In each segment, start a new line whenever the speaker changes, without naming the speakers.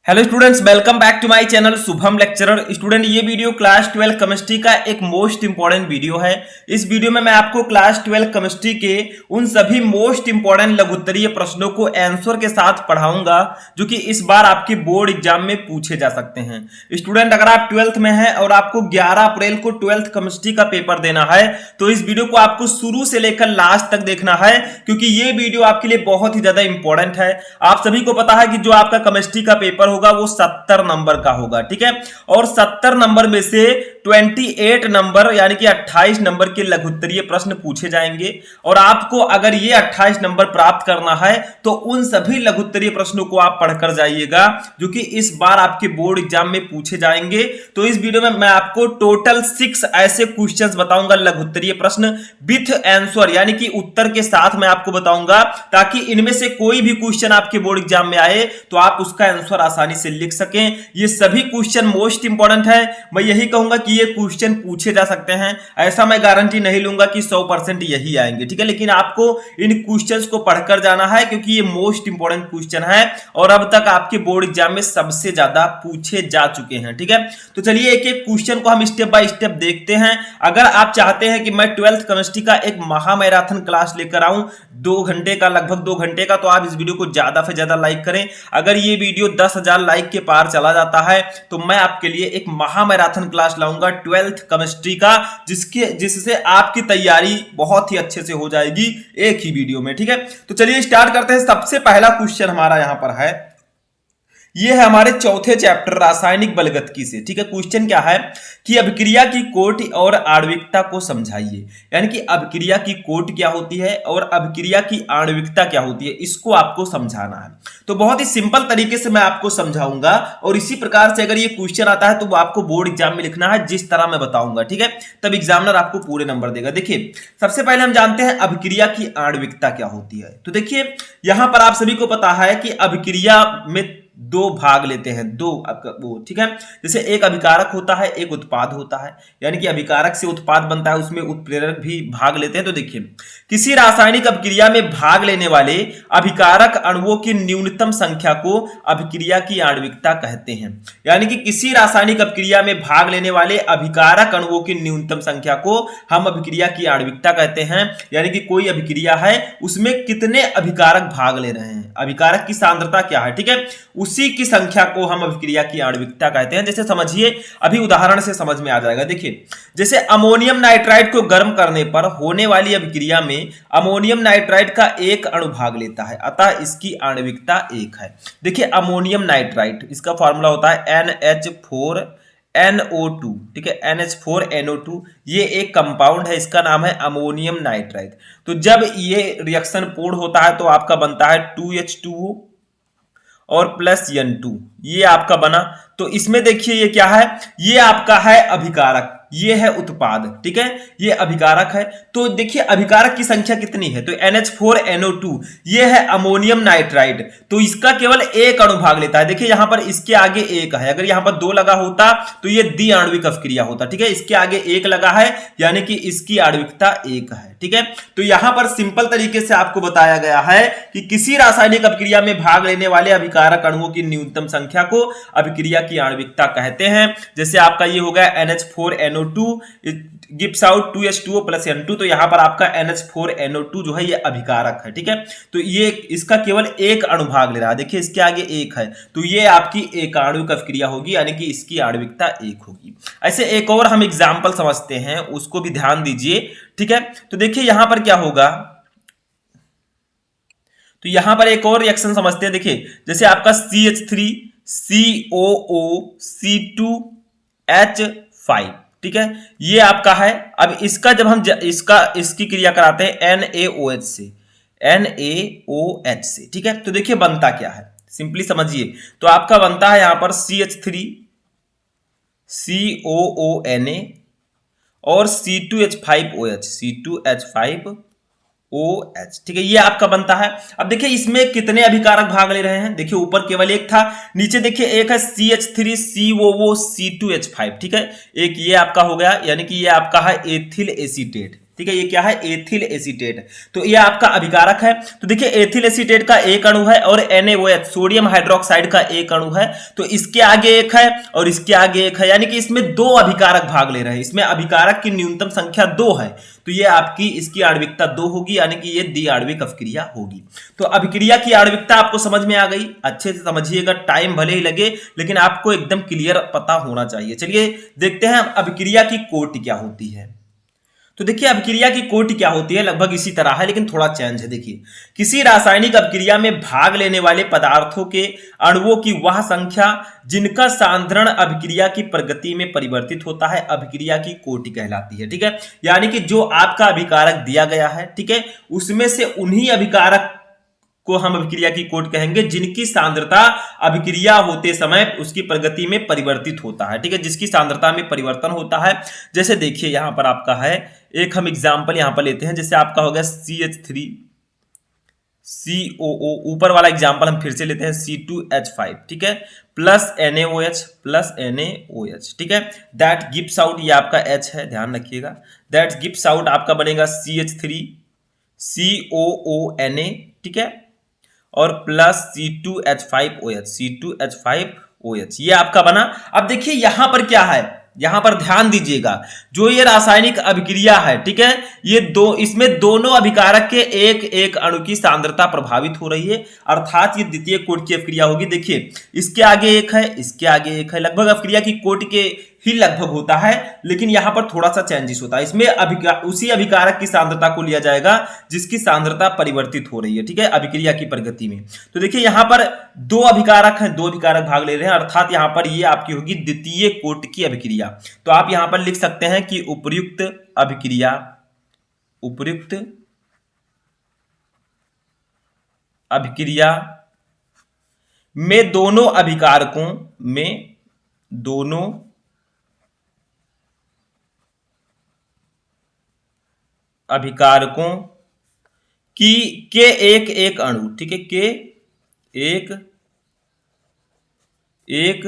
Hello students, welcome back to my channel Shubham lecturer. Student, ये video class 12 chemistry का एक most important video है। इस वीडियो में मैं आपको क्लास 12 केमिस्ट्री के उन सभी मोस्ट इंपॉर्टेंट लघुत्तरीय प्रश्नों को आंसर के साथ पढ़ाऊंगा जो कि इस बार आपके बोर्ड एग्जाम में पूछे जा सकते हैं। स्टूडेंट, अगर आप 12th में हैं और आपको 11 अप्रैल को 12th केमिस्ट्री का पेपर देना है तो इस वीडियो को आपको शुरू से लेकर लास्ट तक देखना है, क्योंकि ये वीडियो आपके लिए बहुत ही ज्यादा इंपॉर्टेंट है। आप सभी को पता है कि जो आपका केमिस्ट्री का पेपर होगा वो 70 नंबर का होगा, ठीक है। और 70 नंबर में से 28 नंबर यानी कि 28 नंबर के लघुत्तरीय प्रश्न पूछे जाएंगे और आपको अगर ये 28 नंबर प्राप्त करना है तो उन सभी लघुत्तरीय प्रश्नों को आप पढ़कर जाइएगा जो कि इस बार आपके बोर्ड एग्जाम में पूछे जाएंगे। तो इस वीडियो में मैं आपको टोटल 6 ऐसे क्वेश्चंस बताऊंगा, लघुत्तरीय प्रश्न विथ आंसर यानी कि उत्तर के साथ मैं आपको बताऊंगा, ताकि इनमें से कोई भी क्वेश्चन आपके बोर्ड एग्जाम में आए तो आप उसका आंसर आसानी से लिख सकें। ये सभी क्वेश्चन मोस्ट इंपॉर्टेंट है। मैं यही कहूंगा कि ये क्वेश्चन पूछे जा सकते हैं, ऐसा मैं गारंटी नहीं लूंगा कि 100% यही आएंगे, ठीक है। लेकिन आपको इन क्वेश्चंस को पढ़कर जाना है क्योंकि ये मोस्ट इंपॉर्टेंट क्वेश्चन है और अब तक आपके बोर्ड एग्जाम में सबसे ज्यादा पूछे जा चुके हैं, ठीक है। तो चलिए एक एक क्वेश्चन को हम स्टेप बाय स्टेप देखते हैं। अगर आप चाहते हैं कि मैं 12th केमिस्ट्री का एक महा मैराथन क्लास लेकर आऊं 2 घंटे का, लगभग 2 घंटे का, तो आप इस वीडियो को ज्यादा से ज्यादा लाइक करें। अगर ये वीडियो 10,000 लाइक के पार चला जाता है तो मैं आपके लिए एक महा मैराथन क्लास लाऊंगा 12th केमिस्ट्री का, जिससे आपकी तैयारी बहुत ही अच्छे से हो जाएगी एक ही वीडियो में, ठीक है। तो चलिए स्टार्ट करते हैं। सबसे पहला क्वेश्चन हमारा यहां पर है, ये है हमारे चौथे चैप्टर रासायनिक बलगतिकी से, ठीक है। क्वेश्चन क्या है कि अभिक्रिया की कोटि और आणविकता को समझाइए, यानी कि अभिक्रिया की कोटि क्या होती है और अभिक्रिया की आणविकता क्या होती है, इसको आपको समझाना है। तो बहुत ही सिंपल तरीके से मैं आपको समझाऊंगा और इसी प्रकार से अगर ये क्वेश्चन आता है तो वो आपको बोर्ड एग्जाम में लिखना है जिस तरह मैं बताऊंगा, ठीक है। तब एग्जामिनर आपको पूरे नंबर देगा। देखिए सबसे पहले हम जानते हैं अभिक्रिया की आणविकता क्या होती है। तो देखिए यहां पर आप सभी को पता है कि अभिक्रिया में 2 भाग लेते हैं, 2 आपका वो, ठीक है। जैसे एक अभिकारक होता है, एक उत्पाद होता है, यानी कि अभिकारक से उत्पाद बनता है, उसमें उत्प्रेरक भी भाग लेते हैं। तो देखिए किसी रासायनिक अभिक्रिया में भाग लेने वाले अभिकारक अणुओं की न्यूनतम संख्या को अभिक्रिया की आणविकता कहते हैं। यानी कि किसी रासायनिक अभिक्रिया में भाग लेने वाले अभिकारक अणुओं की न्यूनतम संख्या को हम अभिक्रिया की आणविकता कहते हैं। यानी कि कोई अभिक्रिया है उसमें कितने अभिकारक भाग ले रहे हैं, अभिकारक की सांद्रता क्या है, ठीक है, उसी की संख्या को हम अभिक्रिया की आणविकता कहते हैं। जैसे समझिए, अभी उदाहरण से समझ में आ जाएगा। देखिए जैसे अमोनियम नाइट्राइड को गर्म करने पर होने वाली अभिक्रिया में अमोनियम नाइट्राइड का एक अणु भाग लेता है, अतः इसकी आणविकता 1 है। देखिए अमोनियम नाइट्राइड, इसका फॉर्मूला होता है NH4NO2, ठीक है, NH4NO2। ये एक कंपाउंड है, इसका नाम है अमोनियम नाइट्राइड। तो जब ये रिएक्शन पूर्ण होता है तो आपका बनता है 2H2O और प्लस N2, ये आपका बना। तो इसमें देखिए ये क्या है, ये आपका है अभिकारक, ये है उत्पाद, ठीक है, ये अभिकारक है। तो देखिए अभिकारक की संख्या कितनी है, तो NH4NO2, ये है अमोनियम नाइट्राइड, तो इसका केवल एक अणु भाग लेता है। देखिए यहां पर इसके आगे 1 है, अगर यहां पर 2 लगा होता तो ये द्विआण्विक अभिक्रिया होता, ठीक है। इसके आगे 1 लगा है यानी कि इसकी आणविकता 1 है, ठीक है। तो यहां पर सिंपल तरीके से आपको बताया गया है कि किसी रासायनिक अभिक्रिया में भाग लेने वाले अभिकारक अणुओं की न्यूनतम संख्या को अभिक्रिया की आणविकता कहते हैं। जैसे आपका ये हो गया NH4NO2 gives out 2H2O plus N2, तो यहां पर आपका NH4NO2 जो है ये अभिकारक है, ठीक है। तो ये इसका केवल एक अणु भाग ले रहा है, देखिए इसके आगे 1 है, तो ये आपकी एक आणविक अभिक्रिया होगी, यानी कि इसकी आणविकता 1 होगी। ऐसे एक और हम एग्जाम्पल समझते हैं, उसको भी ध्यान दीजिए, ठीक है। तो देखिए यहां पर क्या होगा, तो यहां पर एक और रिएक्शन समझते हैं। देखिए जैसे आपका CH3COO C2H5, ठीक है, ये आपका है। अब इसका जब हम इसकी क्रिया कराते हैं NaOH से, ठीक है। तो देखिए बनता क्या है, सिंपली समझिए। तो आपका बनता है यहां पर CH3COONa और C2H5OH, ठीक है, ये आपका बनता है। अब देखिए इसमें कितने अभिकारक भाग ले रहे हैं, देखिए ऊपर केवल 1 था, नीचे देखिए एक है CH3COO C2H5, ठीक है, एक ये आपका हो गया, यानी कि ये आपका है एथिल एसीटेट, ठीक है, ये क्या है, एथिल एसीटेट। तो ये आपका अभिकारक है। तो देखिए एथिल एसीटेट का एक अणु है और NaOH सोडियम हाइड्रोक्साइड का एक अणु है। तो इसके आगे एक है और इसके आगे एक है, यानी कि इसमें दो अभिकारक भाग ले रहे हैं। इसमें अभिकारक की न्यूनतम संख्या 2 है। तो ये आपकी इसकी आणविकता 2 होगी, यानी कि ये द्विआण्विक अभिक्रिया होगी। तो अभिक्रिया की आणविकता आपको समझ में आ गई। अच्छे से समझिएगा, टाइम भले ही लगे लेकिन आपको एकदम क्लियर पता होना चाहिए। चलिए देखते हैं अभिक्रिया की कोटि क्या होती है। तो देखिए अभिक्रिया की कोटि क्या होती है, लगभग इसी तरह है लेकिन थोड़ा चेंज है। देखिए किसी रासायनिक अभिक्रिया में भाग लेने वाले पदार्थों के अणुओं की वह संख्या जिनका सांद्रण अभिक्रिया की प्रगति में परिवर्तित होता है, अभिक्रिया की कोटि कहलाती है। ठीक है, यानी कि जो आपका अभिकारक दिया गया है, ठीक है, उसमें से उन्हीं अभिकारक को हम अभिक्रिया की कोटि कहेंगे जिनकी सांद्रता अभिक्रिया होते समय उसकी प्रगति में परिवर्तित होता है। ठीक है, जिसकी सांद्रता में परिवर्तन होता है। जैसे देखिए यहां पर आपका है, एक हम एग्जांपल यहां पर लेते हैं, जैसे आपका हो गया CH3COO, ऊपर वाला एग्जांपल हम फिर से लेते हैं C2H5, ठीक है, प्लस NaOH, ठीक है, दैट गिव्स आउट, ये आपका H है, ध्यान रखिएगा, दैट गिव्स आउट आपका बनेगा CH3COONa, ठीक है, और प्लस C2H5OH, ये आपका बना। अब देखिए यहां पर क्या है, यहां पर ध्यान दीजिएगा, जो ये रासायनिक अभिक्रिया है, ठीक है, ये इसमें दोनों अभिकारक के एक एक अणु की सांद्रता प्रभावित हो रही है, अर्थात ये द्वितीय कोटि की अभिक्रिया होगी। देखिए इसके आगे एक है, इसके आगे एक है, लगभग अभिक्रिया की कोटि के ही लगभग होता है, लेकिन यहां पर थोड़ा सा चेंजेस होता है। इसमें उसी अभिकारक की सांद्रता को लिया जाएगा जिसकी सांद्रता परिवर्तित हो रही है, ठीक है, अभिक्रिया की प्रगति में। तो देखिए यहां पर दो अभिकारक हैं, दो अभिकारक भाग ले रहे हैं, अर्थात यहां पर ये आपकी होगी द्वितीय कोटि की अभिक्रिया। तो आप यहां पर लिख सकते हैं कि उपर्युक्त अभिक्रिया में दोनों अभिकारकों के एक एक अणु, ठीक है, के एक एक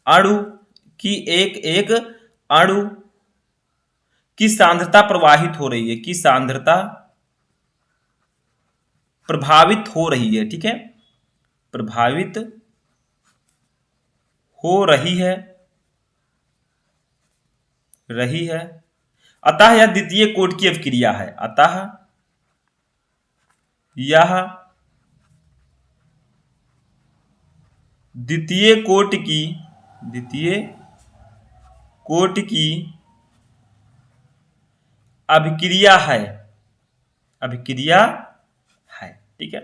अणु की एक एक अणु की सांद्रता प्रवाहित हो रही है, की सांद्रता प्रभावित हो रही है, ठीक है, प्रभावित हो रही है, अतः यह द्वितीय कोटि की अभिक्रिया है, अतः यह द्वितीय कोटि की अभिक्रिया है, ठीक है।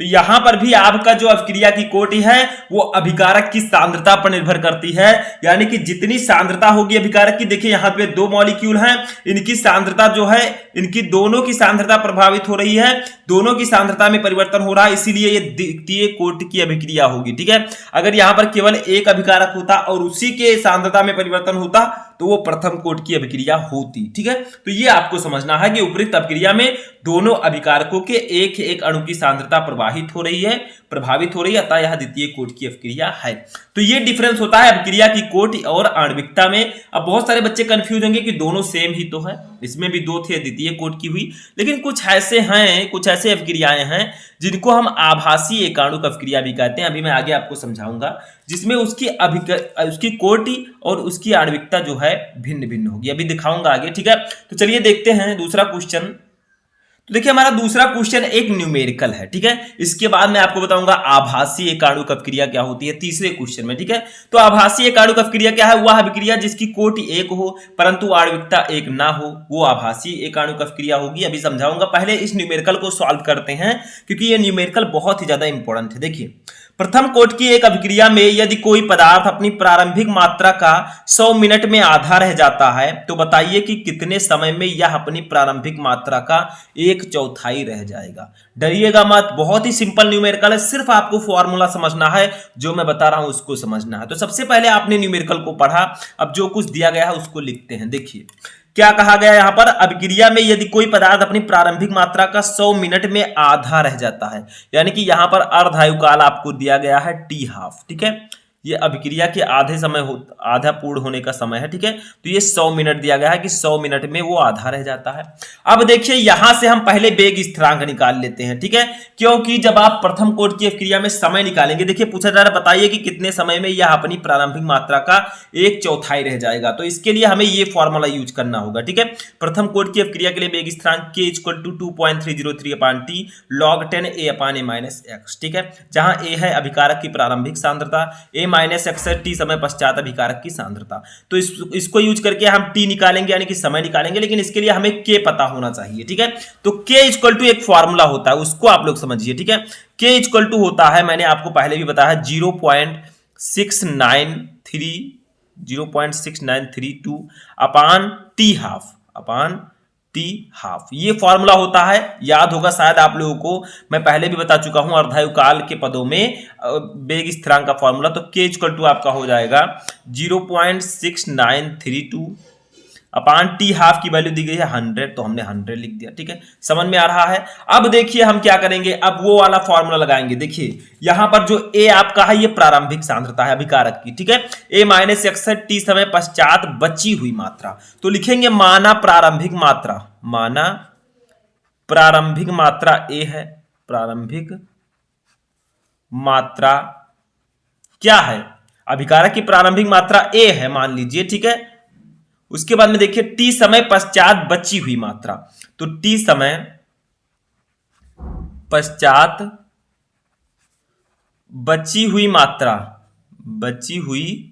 तो यहां पर भी आपका जो अभिक्रिया की कोटि है वो अभिकारक की सांद्रता पर निर्भर करती है, यानी कि जितनी सांद्रता होगी अभिकारक की, देखिए यहां पे दो मॉलिक्यूल हैं, इनकी सांद्रता जो है, इनकी दोनों की सांद्रता प्रभावित हो रही है, दोनों की सांद्रता में परिवर्तन हो रहा है, इसीलिए ये द्वितीय कोटि की अभिक्रिया होगी, ठीक है। अगर यहां पर केवल एक अभिकारक होता और उसी के सांद्रता में परिवर्तन होता तो वो प्रथम कोटि की अभिक्रिया होती, ठीक है। तो ये आपको समझना है कि उपरोक्त अभिक्रिया में दोनों अभिकारकों के एक एक अणु की सांद्रता प्रभावित हो रही है, अतः यह द्वितीय कोटि की अभिक्रिया है। तो ये डिफरेंस होता है अभिक्रिया की कोटि और आणविकता में। अब बहुत सारे बच्चे कंफ्यूज होंगे कि दोनों सेम ही तो है, इसमें भी दो थे, द्वितीय कोटि की हुई, लेकिन कुछ ऐसे अभिक्रियाएं हैं जिनको हम आभासी एकाणुक अभिक्रिया भी कहते हैं। अभी मैं आगे आपको समझाऊंगा, जिसमें उसकी कोटि और उसकी आणविकता जो है भिन्न भिन्न होगी, अभी दिखाऊंगा आगे, ठीक है। तो चलिए देखते हैं दूसरा क्वेश्चन। तो देखिए हमारा दूसरा क्वेश्चन एक न्यूमेरिकल है, ठीक है। इसके बाद मैं आपको बताऊंगा आभासी एकाणुक अभिक्रिया क्या होती है तीसरे क्वेश्चन में, ठीक है। तो आभासी एकाणुक अभिक्रिया क्या है, वह अभिक्रिया जिसकी कोटि एक हो परंतु आणविकता एक ना हो, वो आभासी एकाणुक अभिक्रिया होगी। अभी समझाऊंगा, पहले इस न्यूमेरिकल को सॉल्व करते हैं क्योंकि ये न्यूमेरिकल बहुत ही ज्यादा इंपॉर्टेंट है। देखिए प्रथम कोटि की एक अभिक्रिया में यदि कोई पदार्थ अपनी प्रारंभिक मात्रा का 100 मिनट में आधा रह जाता है तो बताइए कि कितने समय में यह अपनी प्रारंभिक मात्रा का 1/4 रह जाएगा। डरिएगा मत, बहुत ही सिंपल न्यूमेरिकल है, सिर्फ आपको फॉर्मूला समझना है, जो मैं बता रहा हूं उसको समझना है। तो सबसे पहले आपने न्यूमेरिकल को पढ़ा, अब जो कुछ दिया गया है उसको लिखते हैं। देखिए क्या कहा गया यहां पर, अभिक्रिया में यदि कोई पदार्थ अपनी प्रारंभिक मात्रा का 100 मिनट में आधा रह जाता है, यानी कि यहां पर अर्धायुकाल आपको दिया गया है T हाफ, ठीक है, ये अभिक्रिया के आधा पूर्ण होने का समय है, ठीक है। तो ये 100 मिनट दिया गया है कि 100 मिनट में वो आधा रह जाता है। अब देखिए यहां से हम पहले वेग स्थिरांक निकाल लेते हैं, ठीक है, क्योंकि जब आप प्रथम कोटि की अभिक्रिया में समय निकालेंगे, देखिए पूछा जा रहा है बताइए कि कितने समय में यह अपनी प्रारंभिक मात्रा का 1/4 रह जाएगा। तो इसके लिए हमें ये फॉर्मूला यूज करना होगा, ठीक है। प्रथम कोटि की अभिक्रिया के लिए वेग स्थिरांक k = 2.303/t log 10 a/a-x, ठीक है, जहां a है अभिकारक की प्रारंभिक सांद्रता, a-x है t समय पश्चात अभिकारक की सांद्रता। तो इसको यूज करके हम t निकालेंगे यानी कि समय निकालेंगे, लेकिन इसके लिए हमें k पता होना चाहिए, ठीक है। तो k = एक फॉर्मूला होता है, उसको आप लोग समझिए, ठीक है। k = होता है, मैंने आपको पहले भी बताया, 0.6932 अपान टी हाफ, ये फॉर्मूला होता है, याद होगा शायद आप लोगों को, मैं पहले भी बता चुका हूं अर्धायुकाल के पदों में वेग स्थिरांक का फॉर्मूला। तो k = आपका हो जाएगा 0.6932 अपान टी हाफ की वैल्यू दी गई है 100, तो हमने 100 लिख दिया, ठीक है, समझ में आ रहा है। अब देखिए हम क्या करेंगे, अब वो वाला फॉर्मूला लगाएंगे। देखिए यहां पर जो a आपका है ये प्रारंभिक सांद्रता है अभिकारक की, ठीक है, a-x है t समय पश्चात बची हुई मात्रा, तो लिखेंगे माना प्रारंभिक मात्रा a है, प्रारंभिक मात्रा क्या है, अभिकारक की प्रारंभिक मात्रा a है मान लीजिए, ठीक है। उसके बाद में देखिए t समय पश्चात बची हुई मात्रा, तो t समय पश्चात बची हुई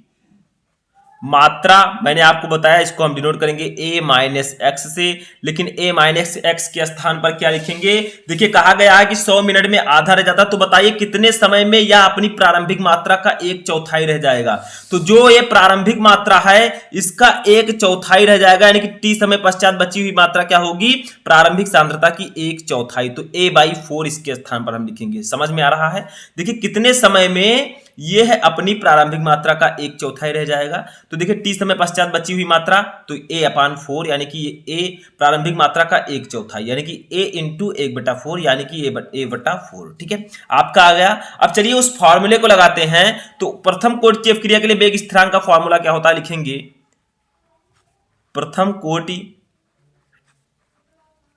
मात्रा मैंने आपको बताया, इसको हम डिनोट करेंगे a-x से, लेकिन a-x के स्थान पर क्या लिखेंगे, देखिए कहा गया है कि 100 मिनट में आधा रह जाता, तो बताइए कितने समय में यह अपनी प्रारंभिक मात्रा का 1/4 रह जाएगा। तो जो ये प्रारंभिक मात्रा है इसका 1/4 रह जाएगा, यानी कि t समय पश्चात बची हुई मात्रा क्या होगी, प्रारंभिक सांद्रता की 1/4, तो a/4 इसके स्थान पर हम लिखेंगे। समझ में आ रहा है, देखिए कितने समय में यह है अपनी प्रारंभिक मात्रा का 1/4 रह जाएगा। तो देखिए t समय पश्चात बची हुई मात्रा, तो a/4 यानी कि a प्रारंभिक मात्रा का 1/4 यानी कि a × 1/4 यानी कि a/4, ठीक है, आपका आ गया। अब चलिए उस फॉर्मूले को लगाते हैं। तो प्रथम कोटि की अभिक्रिया के लिए वेग स्थिरांक का फॉर्मूला क्या होता है, लिखेंगे प्रथम कोटि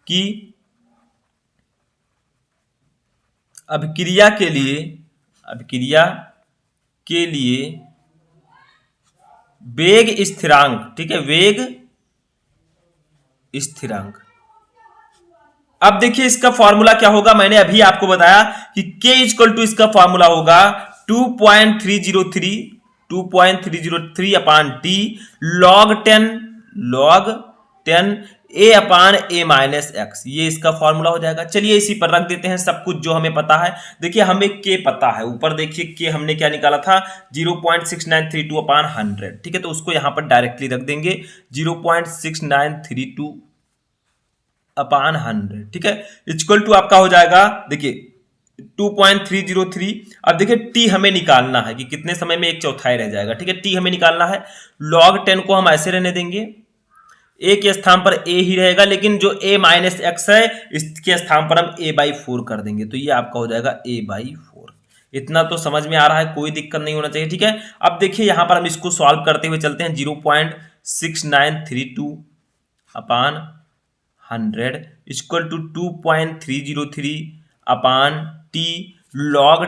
की अभिक्रिया के लिए वेग स्थिरांक, ठीक है, वेग स्थिरांक। अब देखिए इसका फॉर्मूला क्या होगा, मैंने अभी आपको बताया कि k = इसका फॉर्मूला होगा 2.303 अपान t log 10 a/a-x, ये इसका फॉर्मूला हो जाएगा। चलिए इसी पर रख देते हैं सब कुछ जो हमें पता है। देखिए हमें k पता है, ऊपर देखिए k हमने क्या निकाला था 0.6932 अपान 100, ठीक है, तो उसको यहां पर डायरेक्टली रख देंगे 0.6932 अपान 100, ठीक है, इक्वल टू आपका हो जाएगा देखिए 2.303। अब देखिए t हमें निकालना है कि कितने समय में 1/4 रह जाएगा, ठीक है, t हमें निकालना है। log 10 को हम ऐसे रहने देंगे, a के स्थान पर a ही रहेगा, लेकिन जो a-x है इसके स्थान पर हम a/4 कर देंगे, तो ये आपका हो जाएगा a/4। इतना तो समझ में आ रहा है, कोई दिक्कत नहीं होना चाहिए, ठीक है। अब देखिए यहां पर हम इसको सॉल्व करते हुए चलते हैं, 0.6932 upon 100 equal to 2.303 upon t log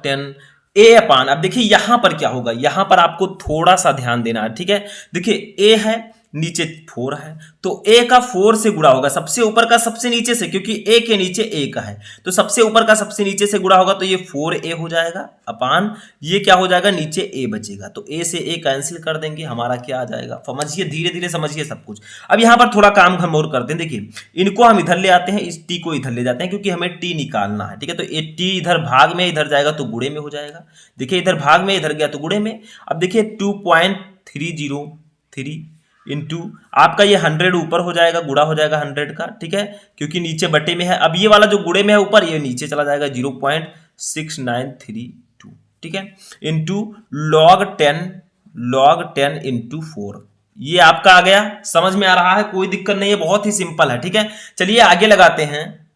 10 a upon. अब देखिए यहां पर क्या होगा, यहां पर आपको थोड़ा सा ध्यान देना है, ठीक है। देखिए a है, नीचे 4 है, तो a का 4 से गुणा होगा, सबसे ऊपर का सबसे नीचे से, क्योंकि a के नीचे a का है, तो सबसे ऊपर का सबसे नीचे से गुणा होगा, तो ये 4a हो जाएगा अपान ये क्या हो जाएगा, नीचे a बचेगा, तो a से a कैंसिल कर देंगे, हमारा क्या आ जाएगा, समझिए धीरे धीरे समझिए सब कुछ। अब यहां पर थोड़ा काम हम और करते हैं, देखिए इनको हम इधर ले आते हैं, इस t को इधर ले जाते हैं, क्योंकि हमें t निकालना है, ठीक है। तो ये t इधर भाग में इधर जाएगा तो गुणे में हो जाएगा, देखिए इधर भाग में इधर गया तो गुणे में। अब देखिए 2.303 इंटू आपका ये 100 ऊपर हो जाएगा, गुणा हो जाएगा 100 का, ठीक है, क्योंकि नीचे बटे में है। अब ये वाला जो गुणे में है ऊपर, ये नीचे चला जाएगा 0.6932, ठीक है, इंटू log 10 इंटू 4, ये आपका आ गया। समझ में आ रहा है, कोई दिक्कत नहीं है, बहुत ही सिंपल है, ठीक है। चलिए आगे लगाते हैं।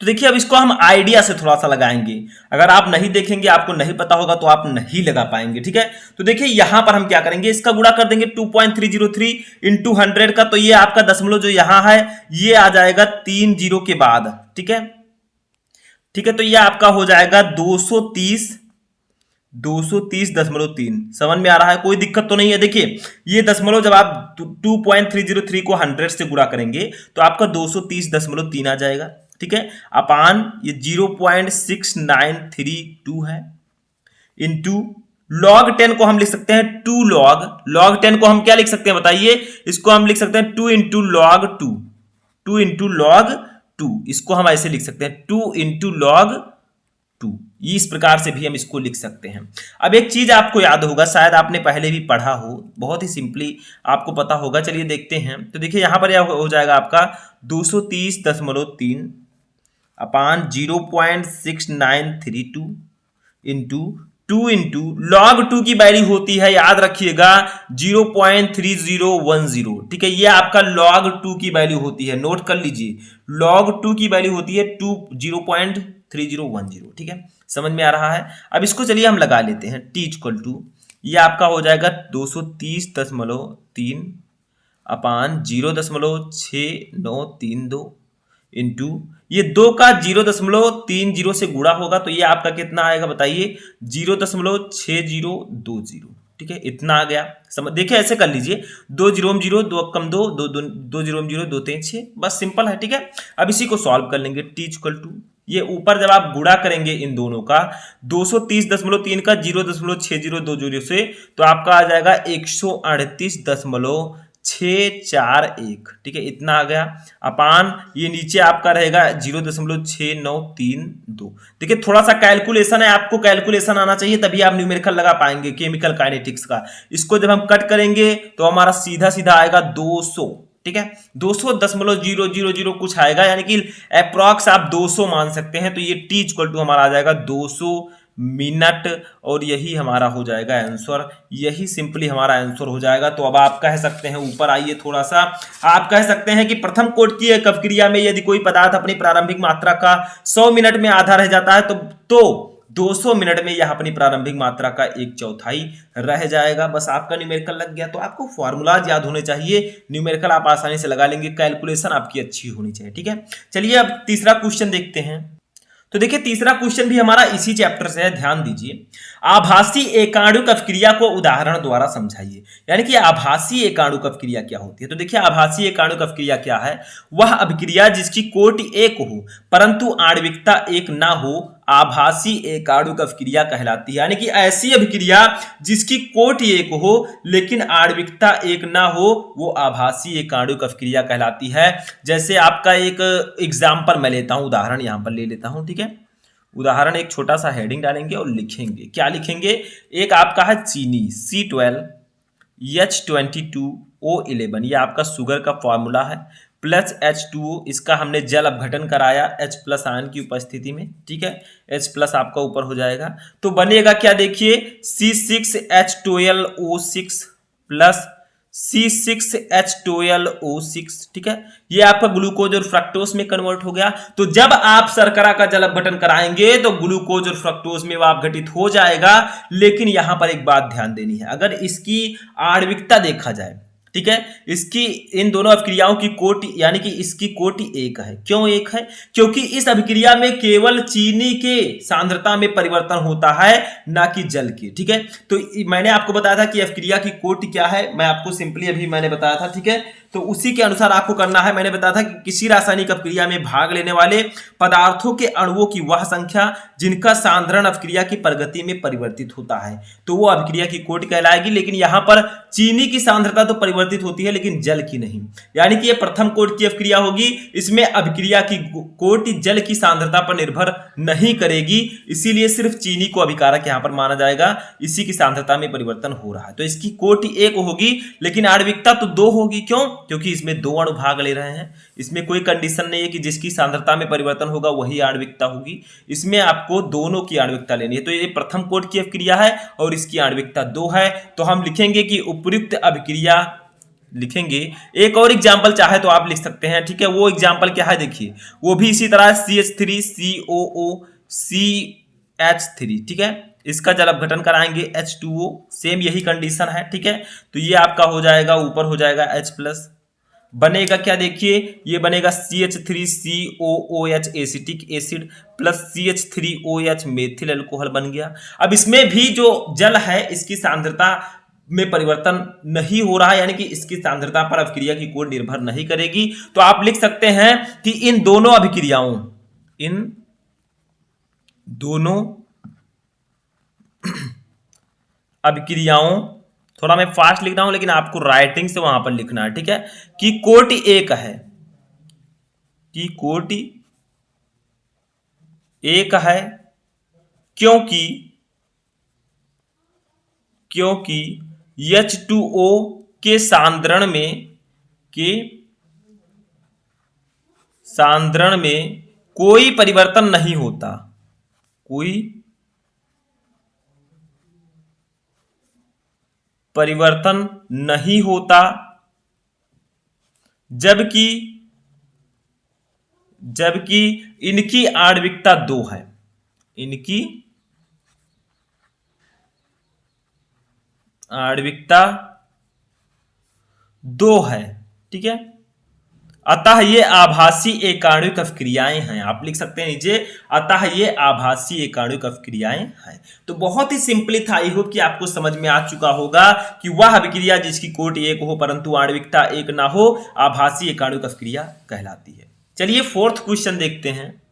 तो देखिए अब इसको हम आइडिया से थोड़ा सा लगाएंगे। अगर आप नहीं देखेंगे, आपको नहीं पता होगा तो आप नहीं लगा पाएंगे, ठीक है। तो देखिए यहां पर हम क्या करेंगे, इसका गुणा कर देंगे 2.303 इंटू 100 का, तो ये आपका दशमलव जो यहां है ये आ जाएगा 3 जीरो के बाद, ठीक है। ठीक है, तो ये आपका हो जाएगा 230.3। समझ में आ रहा है, कोई दिक्कत तो नहीं है। देखिए ये दशमलव जब आप 2.303 को 100 से गुणा करेंगे तो आपका 230.3 आ जाएगा, ठीक है। अपान ये 0.6932 है इंटू log 10 को हम लिख सकते हैं 2 log 10 को हम क्या लिख सकते हैं बताइए, इसको हम लिख सकते हैं 2 इंटू लॉग 2 इंटू लॉग 2, इसको हम ऐसे लिख सकते हैं 2 इंटू लॉग 2, इस प्रकार से भी हम इसको लिख सकते हैं। अब एक चीज आपको याद होगा, शायद आपने पहले भी पढ़ा हो, बहुत ही सिंपली आपको पता होगा, चलिए देखते हैं। तो देखिए यहां पर यह हो जाएगा आपका 230.3 अपान 0.6932 इंटू 2 इंटू लॉग 2 की वैल्यू होती है, याद रखिएगा 0.3010, ठीक है। ये आपका लॉग 2 की वैल्यू होती है, नोट कर लीजिए, लॉग 2 की वैल्यू होती है 0.3010, ठीक है। समझ में आ रहा है। अब इसको चलिए हम लगा लेते हैं, t इक्वल टू ये आपका हो जाएगा 230.3 अपान 0.6932 इंटू ये 2 का 0.30 से गुणा होगा तो ये आपका कितना आएगा बताइए, 0.6020, ठीक है। इतना आ गया, समझ। देखिए ऐसे कर लीजिए, 2 0 0 2 कम 2 2 2 0 0 2 3 6, बस सिंपल है, ठीक है। अब इसी को सॉल्व कर लेंगे, t इक्वल टू ये ऊपर जब आप गुणा करेंगे इन दोनों का 230.3 का 0.6020 से, तो आपका आ जाएगा 138.641, ठीक है। इतना आ गया अपान ये नीचे आपका रहेगा 0.6932। देखिए थोड़ा सा कैलकुलेशन है, आपको कैलकुलेशन आना चाहिए तभी आप न्यूमेरिकल लगा पाएंगे केमिकल काइनेटिक्स का। इसको जब हम कट करेंगे तो हमारा सीधा सीधा आएगा 200, ठीक है। 200.000 कुछ आएगा, यानी कि अप्रॉक्स आप 200 मान सकते हैं। तो ये t इक्वल टू हमारा आ जाएगा 200 मिनट, और यही हमारा हो जाएगा आंसर, यही सिंपली हमारा आंसर हो जाएगा। तो अब आप कह सकते हैं, ऊपर आइए थोड़ा सा, आप कह सकते हैं कि प्रथम कोट की एक अवक्रिया में यदि कोई पदार्थ अपनी प्रारंभिक मात्रा का 100 मिनट में आधा रह जाता है तो 200 मिनट में यह अपनी प्रारंभिक मात्रा का 1/4 रह जाएगा। बस आपका न्यूमेरिकल लग गया। तो आपको फॉर्मूलाज याद होने चाहिए, न्यूमेरिकल आप आसानी से लगा लेंगे, कैलकुलेशन आपकी अच्छी होनी चाहिए, ठीक है। चलिए अब तीसरा क्वेश्चन देखते हैं। तो देखिए तीसरा क्वेश्चन भी हमारा इसी चैप्टर से है, ध्यान दीजिए। आभासी एकाणुक अपक्रिया को उदाहरण द्वारा समझाइए। यानी कि आभासी एकाणुक अपक्रिया क्या होती है। तो देखिए आभासी एकाणुक अपक्रिया क्या है, वह अपक्रिया जिसकी कोटि एक हो परंतु आणविकता एक ना हो, आभासी एकाणुक अपक्रिया कहलाती है। यानी कि ऐसी अभिक्रिया जिसकी कोटि एक हो लेकिन आणविकता एक ना हो, वो आभासी एकाणुक अपक्रिया कहलाती है। जैसे आपका एक एग्जाम्पल मैं लेता हूं, उदाहरण यहां पर ले लेता हूं, ठीक है। उदाहरण एक छोटा सा हेडिंग डालेंगे और लिखेंगे, क्या लिखेंगे, एक आपका है चीनी C12H22O11, ये आपका शुगर का फॉर्मूला है, प्लस H2O, इसका हमने जल अपघटन कराया H प्लस आयन की उपस्थिति में, ठीक है। H प्लस आपका ऊपर हो जाएगा, तो बनेगा क्या, देखिए C6H12O6 प्लस C6H12O6, ठीक है। ये आपका ग्लूकोज और फ्रक्टोज में कन्वर्ट हो गया। तो जब आप शर्करा का जल अपघटन कराएंगे तो ग्लूकोज और फ्रक्टोज में वो अपघटित हो जाएगा। लेकिन यहां पर एक बात ध्यान देनी है, अगर इसकी आणविकता देखा जाए, ठीक है, इसकी इन दोनों अभिक्रियाओं की कोटि, यानी कि इसकी कोटि एक है। क्यों एक है, क्योंकि इस अभिक्रिया में केवल चीनी के सांद्रता में परिवर्तन होता है, ना कि जल के, ठीक है। तो मैंने आपको बताया था कि अभिक्रिया की कोटि क्या है, मैं आपको सिंपली अभी मैंने बताया था, ठीक है। तो उसी के अनुसार आपको करना है। मैंने बताया था कि किसी रासायनिक अभिक्रिया में भाग लेने वाले पदार्थों के अणुओं की वह संख्या जिनका सांद्रण अभिक्रिया की प्रगति में परिवर्तित होता है, तो वो अभिक्रिया की कोटि कहलाएगी। लेकिन यहां पर चीनी की सांद्रता तो परिवर्तित होती है लेकिन जल की नहीं, यानी कि ये प्रथम कोटि की अभिक्रिया होगी। इसमें अभिक्रिया की कोटि जल की सांद्रता पर निर्भर नहीं करेगी, इसीलिए सिर्फ चीनी को अभिकारक यहां पर माना जाएगा, इसी की सांद्रता में परिवर्तन हो रहा है। तो इसकी कोटि एक होगी लेकिन आणविकता तो 2 होगी। क्यों, क्योंकि इसमें 2 अणु भाग ले रहे हैं। इसमें कोई कंडीशन नहीं है कि जिसकी सांद्रता में परिवर्तन होगा वही आणविकता होगी, इसमें आपको दोनों की आणविकता लेनी है। तो ये प्रथम कोटि की अभिक्रिया है और इसकी आणविकता 2 है। तो हम लिखेंगे कि उपयुक्त अभिक्रिया लिखेंगे। एक और एग्जाम्पल चाहे तो आप लिख सकते हैं, ठीक है। वो एग्जाम्पल क्या है देखिए, वो भी इसी तरह CH3 COO CH3, ठीक है। इसका जल अपघटन कराएंगे H2O, सेम यही कंडीशन है, ठीक है। तो ये आपका हो जाएगा, ऊपर हो जाएगा H+ बनेगा क्या देखिए, ये बनेगा CH3COOH acetic acid plus CH3OH methyl alcohol बन गया। अब इसमें भी जो जल है इसकी सांद्रता में परिवर्तन नहीं हो रहा है, यानी कि इसकी सांद्रता पर अभिक्रिया की कोण निर्भर नहीं करेगी। तो आप लिख सकते हैं कि इन दोनों अभिक्रियाओं, थोड़ा मैं फास्ट लिख रहा हूं लेकिन आपको राइटिंग से वहां पर लिखना है, ठीक है, कि कोटि एक है, कि कोटि एक है क्योंकि H2O के सांद्रण में कोई परिवर्तन नहीं होता, कोई परिवर्तन नहीं होता, जबकि इनकी आणविकता 2 है, इनकी आणविकता 2 है, ठीक है। अतः ये आभासी एकाणुक अभिक्रियाएं हैं, आप लिख सकते हैं नीचे, अतः ये आभासी एकाणुक अभिक्रियाएं हैं। तो बहुत ही सिंपली था, आई होप कि आपको समझ में आ चुका होगा कि वह अभिक्रिया जिसकी कोटि एक हो परंतु आणविकता एक ना हो, आभासी एकाणुक अभिक्रिया कहलाती है। चलिए फोर्थ क्वेश्चन देखते हैं।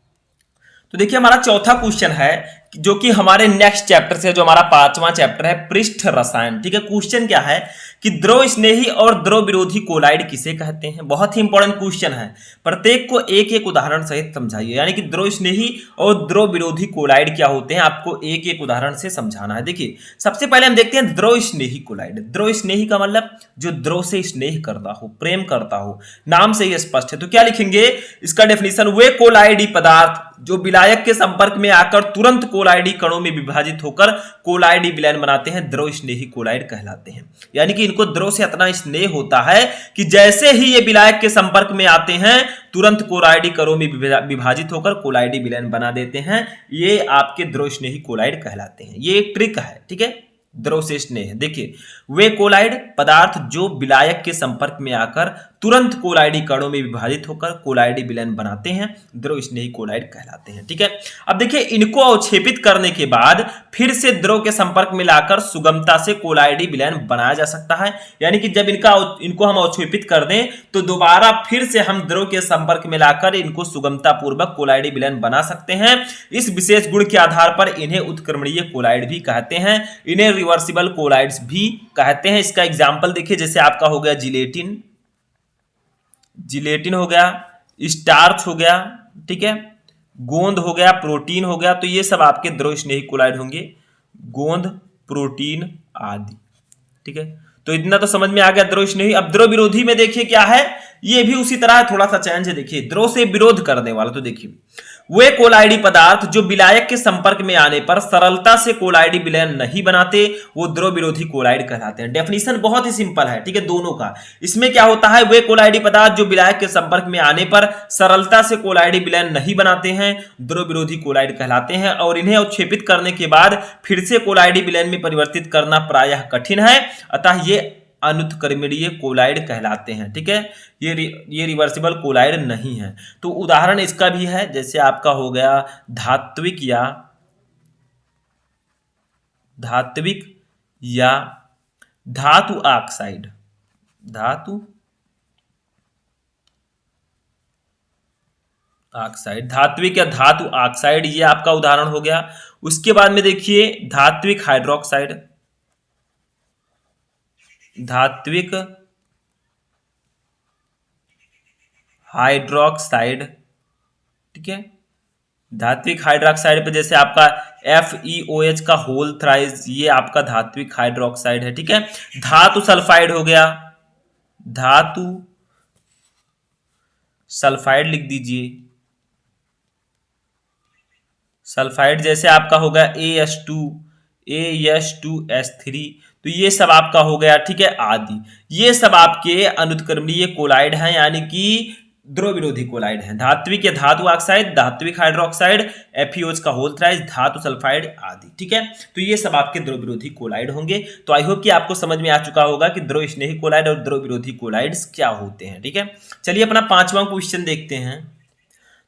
तो देखिए हमारा चौथा क्वेश्चन है जो कि हमारे नेक्स्ट चैप्टर से, जो हमारा 5वां चैप्टर है पृष्ठ रसायन, ठीक है। क्वेश्चन क्या है कि द्रव स्नेही और द्रव विरोधी कोलाइड किसे कहते हैं। बहुत ही इंपॉर्टेंट क्वेश्चन है, प्रत्येक को एक एक उदाहरण सहित समझाइए, यानी कि द्रव स्नेही और द्रव विरोधी कोलाइड क्या होते हैं आपको एक एक उदाहरण से समझाना है। देखिए सबसे पहले हम देखते हैं द्रव स्नेही कोलाइड। द्रव स्नेही का मतलब जो द्रव से स्नेह करता हो, प्रेम करता हो, नाम से ही स्पष्ट है। तो क्या लिखेंगे इसका डेफिनेशन, वे कोलाइडी पदार्थ जो विलायक के संपर्क में आकर तुरंत कोलाइडी कणों में विभाजित होकर कोलाइडी विलयन बनाते हैं, द्रव स्नेही कोलाइड कहलाते हैं। यानी कि इनको द्रव से इतना स्नेह होता है कि जैसे ही ये विलायक के संपर्क में आते हैं तुरंत कोलाइडी कणों में विभाजित होकर कोलाइडी विलयन बना देते हैं। ये आपके द्रव स्नेही कोलाइड कहलाते हैं। ये एक ट्रिक है, ठीक है, द्रव से स्नेह। देखिए वे कोलाइड पदार्थ जो विलायक के संपर्क में आकर तुरंत कोलाइडी कणों में विभाजित होकर कोलाइडी विलयन बनाते हैं, द्रव स्नेही कोलाइड कहलाते हैं, ठीक है। अब देखिए इनको अवक्षेपित करने के बाद फिर से द्रव के संपर्क में लाकर सुगमता से कोलाइडी विलयन बनाया जा सकता है। यानी कि जब इनको हम अवक्षेपित कर दें तो दोबारा फिर से हम द्रव के संपर्क में लाकर इनको सुगमता पूर्वक कोलाइडी विलयन बना सकते हैं। इस विशेष गुण के आधार पर इन्हें उत्क्रमणीय कोलाइड भी कहते हैं, इन्हें रिवर्सिबल कोलाइड्स भी कहते हैं। इसका एग्जांपल देखिए, जैसे आपका हो गया जिलेटिन हो गया, स्टार्च हो गया, ठीक है, गोंद हो गया, प्रोटीन हो गया। तो ये सब आपके द्रव स्नेही कोलाइड होंगे, गोंद, प्रोटीन आदि, ठीक है। तो इतना तो समझ में आ गया द्रव स्नेही। अब द्रव विरोधी में देखिए क्या है, ये भी उसी तरह थोड़ा सा चेंज है। देखिए द्रव से विरोध करने वाला, तो देखिए वे कोलाइडी पदार्थ जो विलायक के संपर्क में आने पर सरलता से कोलाइडी विलयन नहीं बनाते, वो द्रव विरोधी कोलाइड कहलाते हैं। डेफिनेशन बहुत ही सिंपल है, ठीक है, दोनों का। इसमें क्या होता है, वे कोलाइडी पदार्थ जो विलायक के संपर्क में आने पर सरलता से कोलाइडी विलयन नहीं बनाते हैं, द्रव विरोधी कोलाइड कहलाते हैं। और इन्हें अवक्षेपित करने के बाद फिर से कोलाइडी विलयन में परिवर्तित करना प्रायः कठिन है, अतः ये अनुत्क्रमणीय कोलाइड कहलाते हैं, ठीक है। ये रिवर्सिबल कोलाइड नहीं है। तो उदाहरण इसका भी है, जैसे आपका हो गया धात्विक या धातु ऑक्साइड, धात्विक या धातु ऑक्साइड, ये आपका उदाहरण हो गया। उसके बाद में देखिए धात्विक हाइड्रोक्साइड, ठीक है। धात्विक हाइड्रोक्साइड पे जैसे आपका FeOH का होल थ्राइस, ये आपका धात्विक हाइड्रोक्साइड है, ठीक है। धातु सल्फाइड हो गया, धातु सल्फाइड लिख दीजिए, सल्फाइड जैसे आपका होगा AS2S3, तो ये सब आपका हो गया, ठीक है, आदि। ये सब आपके अनुत्क्रमणीय कोलाइड हैं, यानी कि ध्रुव विरोधी कोलाइड हैं। धात्विक या धातु ऑक्साइड, धात्विक हाइड्रोक्साइड, FeOH का होल थ्राइस, धातु सल्फाइड आदि, ठीक है। तो ये सब आपके ध्रुव विरोधी कोलाइड होंगे। तो आई होप कि आपको समझ में आ चुका होगा कि ध्रुव स्नेही कोलाइड और ध्रुव विरोधी कोलाइड्स क्या होते हैं, ठीक है। चलिए अपना 5वां क्वेश्चन देखते हैं।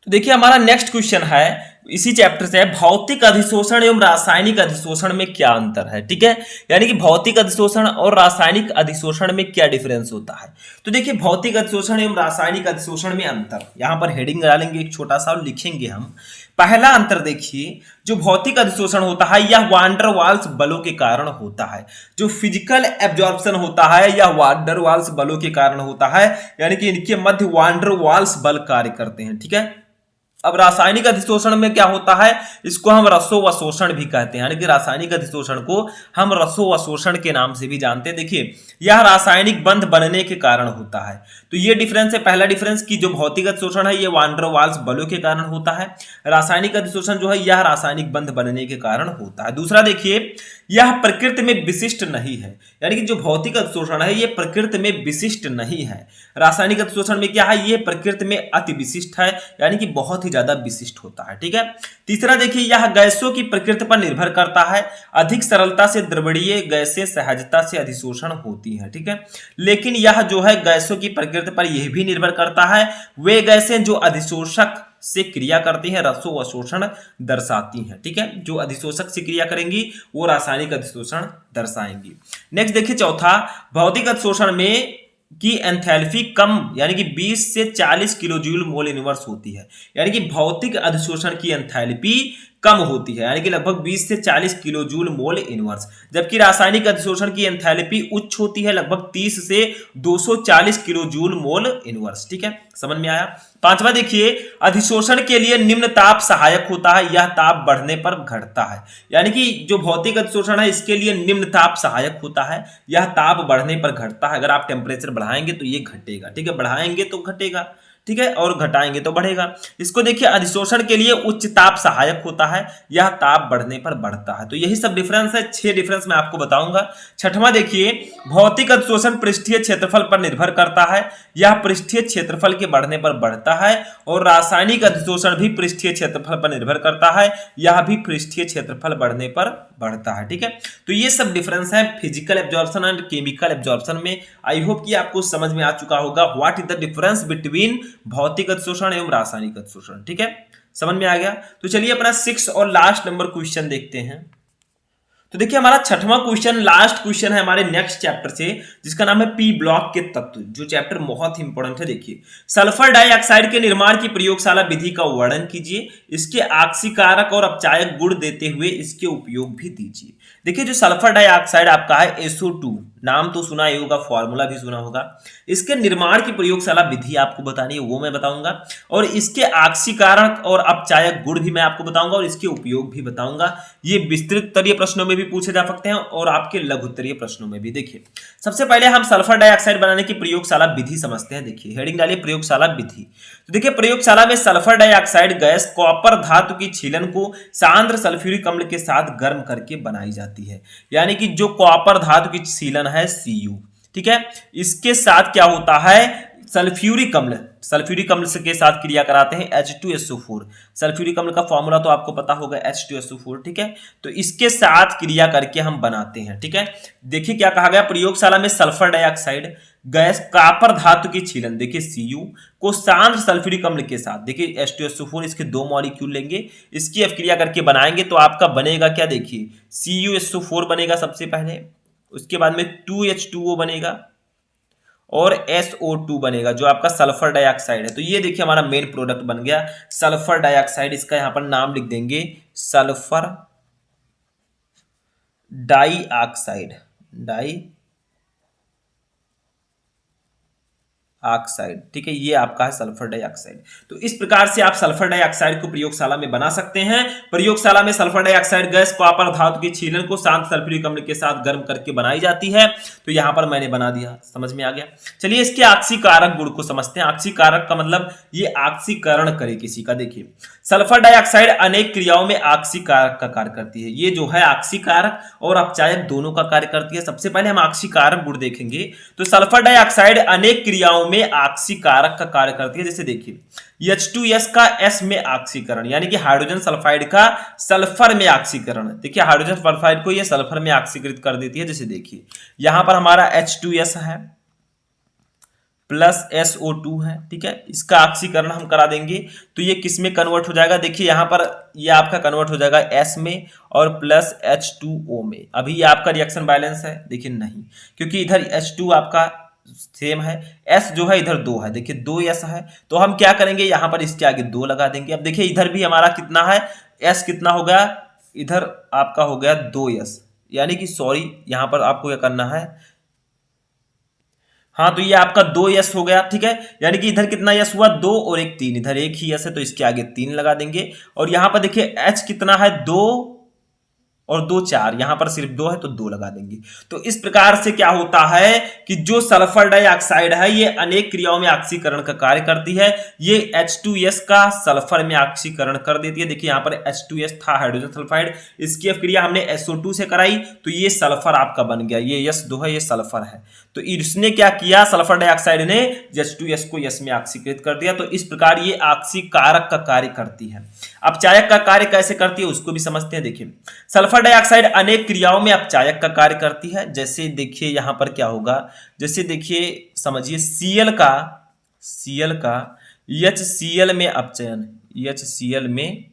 तो देखिए हमारा नेक्स्ट क्वेश्चन है इसी चैप्टर से, भौतिक अधिशोषण एवं रासायनिक अधिशोषण में क्या अंतर है, ठीक है। यानी कि भौतिक अधिशोषण और रासायनिक अधिशोषण में क्या डिफरेंस होता है। तो देखिए भौतिक अधिशोषण एवं रासायनिक अधिशोषण में अंतर, यहां पर हेडिंग डालेंगे एक छोटा सा और लिखेंगे हम। पहला अंतर देखिए, जो भौतिक अधिशोषण होता है यह वांडर वाल्स बलों के कारण होता है। जो फिजिकल एब्जॉर्प्शन होता है यह वांडर वाल्स बलों के कारण होता है, यानी कि इनके मध्य वांडर वाल्स बल कार्य करते हैं, ठीक है। अब रासायनिक अधिशोषण में क्या होता है, इसको हम रसोवशोषण भी कहते हैं, यानी कि रासायनिक अधिशोषण को हम रसोवशोषण के नाम से भी जानते हैं। देखिए यह रासायनिक बंध बनने के कारण होता है। तो ये डिफरेंस है, पहला डिफरेंस कि जो भौतिक अधिशोषण है ये वान डर वाल्स बलों के कारण होता है, रासायनिक अधिशोषण जो है यह रासायनिक बंध बनने के कारण होता है। दूसरा देखिए, यह प्रकृति में विशिष्ट नहीं है, यानी कि जो भौतिक अधिशोषण है ये प्रकृति में विशिष्ट नहीं है। रासायनिक अधिशोषण में क्या है, ये प्रकृति में अति विशिष्ट है, यानी कि बहुत ही ज्यादा विशिष्ट होता है, ठीक है। तीसरा देखिए, यह गैसों की प्रकृति पर निर्भर करता है, अधिक सरलता से द्रवणीय गैसें सहजता से अधिशोषण होती हैं, ठीक है। लेकिन यह जो है गैसों की प्रकृति पर यह भी निर्भर करता है, वे गैसें जो अधिशोषक से क्रिया करती हैं रसोवशोषण दर्शाती हैं, ठीक है। जो अधिशोषक से क्रिया करेंगी वो रासायनिक अधिशोषण दर्शाएंगी। नेक्स्ट देखिए चौथा, भौतिक अधिशोषण में की एंथैल्पी कम, यानी कि 20 से 40 किलो जूल मोल इनवर्स होती है, यानी कि भौतिक अधिशोषण की एंथैल्पी कम होती है, यानी कि लगभग 20 से 40 किलो जूल मोल इनवर्स, जबकि रासायनिक अधिशोषण की एंथैल्पी उच्च होती है, लगभग 30 से 240 किलो जूल मोल इनवर्स, ठीक है। समझ में आया। पांचवा देखिए, अधिशोषण के लिए निम्न ताप सहायक होता है, यह ताप बढ़ने पर घटता है, यानी कि जो भौतिक अधिशोषण है इसके लिए निम्न ताप सहायक होता है, यह ताप बढ़ने पर घटता है। अगर आप टेम्परेचर बढ़ाएंगे तो ये घटेगा, ठीक है, बढ़ाएंगे तो घटेगा, ठीक है, और घटाएंगे तो बढ़ेगा। इसको देखिए, अधिशोषण के लिए उच्च ताप सहायक होता है, यह ताप बढ़ने पर बढ़ता है। तो यही सब डिफरेंस है, 6 डिफरेंस मैं आपको बताऊंगा। छठवां देखिए, भौतिक अधिशोषण पृष्ठीय क्षेत्रफल पर निर्भर करता है, यह पृष्ठीय क्षेत्रफल के बढ़ने पर बढ़ता है, और रासायनिक अधिशोषण भी पृष्ठीय क्षेत्रफल पर निर्भर करता है, यह भी पृष्ठीय क्षेत्रफल बढ़ने पर बढ़ता है, ठीक है। तो ये सब डिफरेंस है physical absorption and chemical absorption में। आई होप कि आपको समझ में आ चुका होगा what is the difference between भौतिक अधिशोषण एवं रासायनिक अधिशोषण, ठीक है, समझ में आ गया। तो चलिए अपना 6 और लास्ट नंबर क्वेश्चन देखते हैं। तो देखिए हमारा छठवां क्वेश्चन लास्ट क्वेश्चन है हमारे नेक्स्ट चैप्टर से, जिसका नाम है पी ब्लॉक के तत्व, जो चैप्टर बहुत ही इंपॉर्टेंट है। देखिए, सल्फर डाइऑक्साइड के निर्माण की प्रयोगशाला विधि का वर्णन कीजिए, इसके आक्सीकारक और अपचायक गुण देते हुए इसके उपयोग भी दीजिए। देखिए, जो सल्फर डाइऑक्साइड आपका है SO2, नाम तो सुना ही होगा, फॉर्मूला भी सुना होगा। इसके निर्माण की प्रयोगशाला विधि आपको बतानी है, वो मैं बताऊंगा, और इसके आक्सीकारक और अपचायक गुण भी मैं आपको बताऊंगा, और इसके उपयोग भी बताऊंगा। ये विस्तृत उत्तरीय प्रश्नों में भी पूछे जा सकते हैं और आपके लघु उत्तरीय प्रश्नों में भी। देखिए, सबसे पहले हम सल्फर डाइऑक्साइड बनाने की प्रयोगशाला विधि समझते हैं। देखिए, हेडिंग डालिए प्रयोगशाला विधि। तो देखिए, प्रयोगशाला में सल्फर डाइऑक्साइड गैस कॉपर धातु की छीलन को सांद्र सल्फ्यूरिक अम्ल के साथ गर्म करके बनाई जाती है, यानी कि जो कॉपर धातु की छीलन है Cu, ठीक है, इसके साथ क्या होता है, सल्फ्यूरिक अम्ल के साथ क्रिया कराते हैं H2SO4। सल्फ्यूरिक अम्ल का फॉर्मूला तो आपको पता होगा H2SO4, ठीक है। तो इसके साथ क्रिया करके हम बनाते हैं, ठीक है। देखिए क्या कहा गया, प्रयोगशाला में सल्फर डाइऑक्साइड गैस कॉपर धातु की छीलन, देखिए Cu को सांद्र सल्फ्यूरिक अम्ल के साथ, देखिए H2SO4, इसके 2 मॉलिक्यूल लेंगे, इसकी अभिक्रिया करके बनाएंगे तो आपका बनेगा क्या, देखिए CuSO4 बनेगा सबसे पहले, उसके बाद में 2H2O बनेगा और SO2 बनेगा, जो आपका सल्फर डाइऑक्साइड है। तो ये देखिए हमारा मेन प्रोडक्ट बन गया सल्फर डाइऑक्साइड। इसका यहां पर नाम लिख देंगे सल्फर डाइऑक्साइड, ठीक है, ये आपका है सल्फर डाइऑक्साइड। तो इस प्रकार से आप सल्फर डाइऑक्साइड को प्रयोगशाला में बना सकते हैं। प्रयोगशाला में सल्फर डाइऑक्साइड गैस कॉपर धातु की छीलन को शांत सल्फ्यूरिक अम्ल के साथ गर्म करके बनाई जाती है। तो यहां पर मैंने बना दिया, समझ में आ गया। चलिए इसके आक्सीकारक गुण को समझते हैं। आक्सीकारक का मतलब ये आक्सीकरण करे किसी का। देखिए, सल्फर डाइऑक्साइड अनेक क्रियाओं में आक्सीय कारक का कार्य करती है। ये जो है आक्सीय कारक और अपचायक दोनों का कार्य करती है। सबसे पहले हम आक्सीय कारक गुण देखेंगे। तो सल्फर डाइऑक्साइड अनेक क्रियाओं में आक्सीय कारक का कार्य करती है। जैसे देखिए H2S का S में आक्सीकरण, यानी कि हाइड्रोजन सल्फाइड का सल्फर में आक्सीकरण। देखिए हाइड्रोजन सल्फाइड को ये सल्फर में आक्सीकृत कर देती है। जैसे देखिए यहां पर हमारा H2S है प्लस SO2 है, ठीक है, इसका ऑक्सीकरण हम करा देंगे तो ये किस में कन्वर्ट हो जाएगा। देखिए यहाँ पर ये आपका कन्वर्ट हो जाएगा S में और प्लस H2O में। अभी ये आपका रिएक्शन बैलेंस है, देखिए नहीं, क्योंकि इधर H2 आपका सेम है, S जो है इधर 2 है, देखिए 2S है, तो हम क्या करेंगे यहाँ पर इसके आगे 2 लगा देंगे। अब देखिए इधर भी हमारा कितना है, S कितना हो गया, इधर आपका हो गया 2S, यानी कि सॉरी यहाँ पर आपको क्या करना है, हाँ तो ये आपका 2S हो गया, ठीक है, यानी कि इधर कितना S हुआ 2 और एक 3, इधर एक ही S है तो इसके आगे 3 लगा देंगे। और यहां पर देखिए H कितना है 2 और 2 4, यहां पर सिर्फ 2 है तो 2 लगा देंगे। तो इस प्रकार से क्या होता है कि जो सल्फर डाइऑक्साइड है ये अनेक क्रियाओं में ऑक्सीकरण का कार्य करती है। ये H2S का सल्फर में ऑक्सीकरण कर देती है। देखिए यहां पर H2S था हाइड्रोजन सल्फाइड, इसकी अभिक्रिया हमने SO2 से कराई तो ये सल्फर आपका बन गया, ये S2 है, ये सल्फर है। तो इसने क्या किया, सल्फर डाइऑक्साइड ने H2S को S में ऑक्सीकृत कर दिया। तो इस प्रकार ये ऑक्सीय कारक का कार्य करती है। अपचायक का कार्य कैसे करती है उसको भी समझते हैं। देखिए सल्फर डाइऑक्साइड अनेक क्रियाओं में अपचायक का कार्य करती है। जैसे देखिए यहां पर क्या होगा, जैसे देखिए समझिए Cl का HCl में अपचयन, HCl में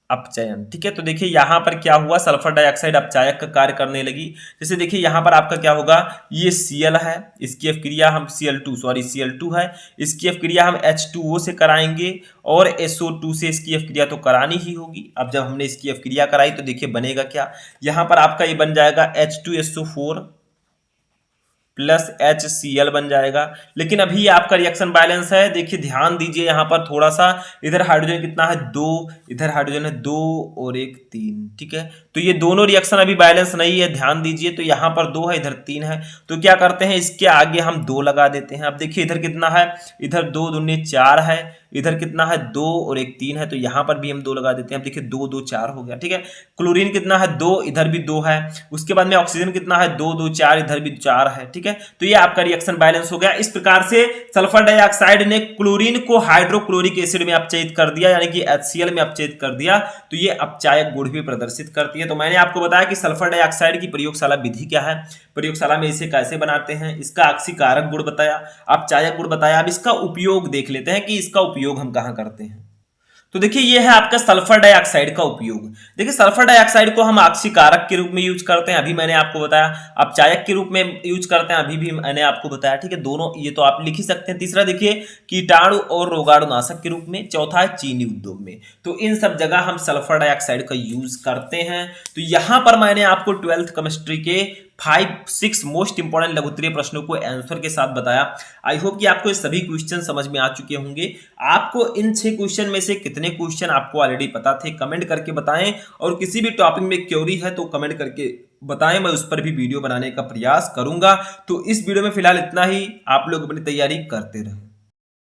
अपचयन, ठीक है। तो देखिए यहां पर क्या हुआ, सल्फर डाइऑक्साइड अपचायक का कार्य करने लगी। जैसे देखिए यहां पर आपका क्या होगा, ये Cl है, इसकी अभिक्रिया हम Cl2 है, इसकी अभिक्रिया हम H2O से कराएंगे और SO2 से इसकी अभिक्रिया तो करानी ही होगी। अब जब हमने इसकी अभिक्रिया कराई तो देखिए बनेगा क्या, यहां पर आपका ये बन जाएगा H2SO4 प्लस HCl बन जाएगा। लेकिन अभी आपका रिएक्शन बैलेंस है, देखिए ध्यान दीजिए यहाँ पर थोड़ा सा, इधर हाइड्रोजन कितना है 2, इधर हाइड्रोजन है 2 और एक 3, ठीक है। तो ये दोनों रिएक्शन अभी बैलेंस नहीं है, ध्यान दीजिए। तो यहाँ पर 2 है, इधर 3 है, तो क्या करते हैं इसके आगे हम 2 लगा देते हैं। अब देखिए इधर कितना है, इधर 2 दूनी 4 है, इधर कितना है 2 और एक 3 है, तो यहां पर भी हम 2 लगा देते हैं। अब देखिए 2 2 4 हो गया, ठीक है। क्लोरीन कितना है 2, इधर भी 2 है, उसके बाद में ऑक्सीजन कितना है 2 2 4, इधर भी 4 है, ठीक है। तो ये आपका रिएक्शन बैलेंस हो गया। इस प्रकार से सल्फर डाइऑक्साइड ने क्लोरीन को हाइड्रोक्लोरिक एसिड में अपचयित कर दिया, यानी कि HCl में अपचयित कर दिया। तो ये अपचायक गुण भी प्रदर्शित करती है। तो मैंने आपको बताया कि सल्फर डाइऑक्साइड की प्रयोगशाला विधि क्या है, प्रयोगशाला में इसे कैसे बनाते हैं, इसका ऑक्सीय कारक गुण बताया, अपचायक गुण बताया। अब इसका उपयोग देख लेते हैं कि इसका उपयोग हम कहां करते हैं। तो देखिए ये है आपका सल्फर डाइऑक्साइड का उपयोग। देखिए सल्फर डाइऑक्साइड को हम ऑक्सीय कारक के रूप में यूज करते हैं, अभी मैंने आपको बताया, अपचायक के रूप में यूज करते हैं, अभी भी मैंने आपको बताया, ठीक है। दोनों ये तो आप लिख ही सकते हैं। तीसरा देखिए कीटाणु और रोगाणुनाशक के रूप में। चौथा है चीनी उद्योग में। तो इन सब जगह हम सल्फर डाइऑक्साइड का यूज करते हैं। तो यहां पर मैंने आपको 12th केमिस्ट्री के 5-6 मोस्ट इंपोर्टेंट लघुत्तरीय प्रश्नों को आंसर के साथ बताया। आई होप कि आपको ये सभी क्वेश्चन समझ में आ चुके होंगे। आपको इन 6 क्वेश्चन में से कितने क्वेश्चन आपको ऑलरेडी पता थे कमेंट करके बताएं, और किसी भी टॉपिक में क्वेरी है तो कमेंट करके बताएं, मैं उस पर भी वीडियो बनाने का प्रयास करूंगा। तो इस वीडियो में फिलहाल इतना ही, आप लोग अपनी तैयारी करते रहें।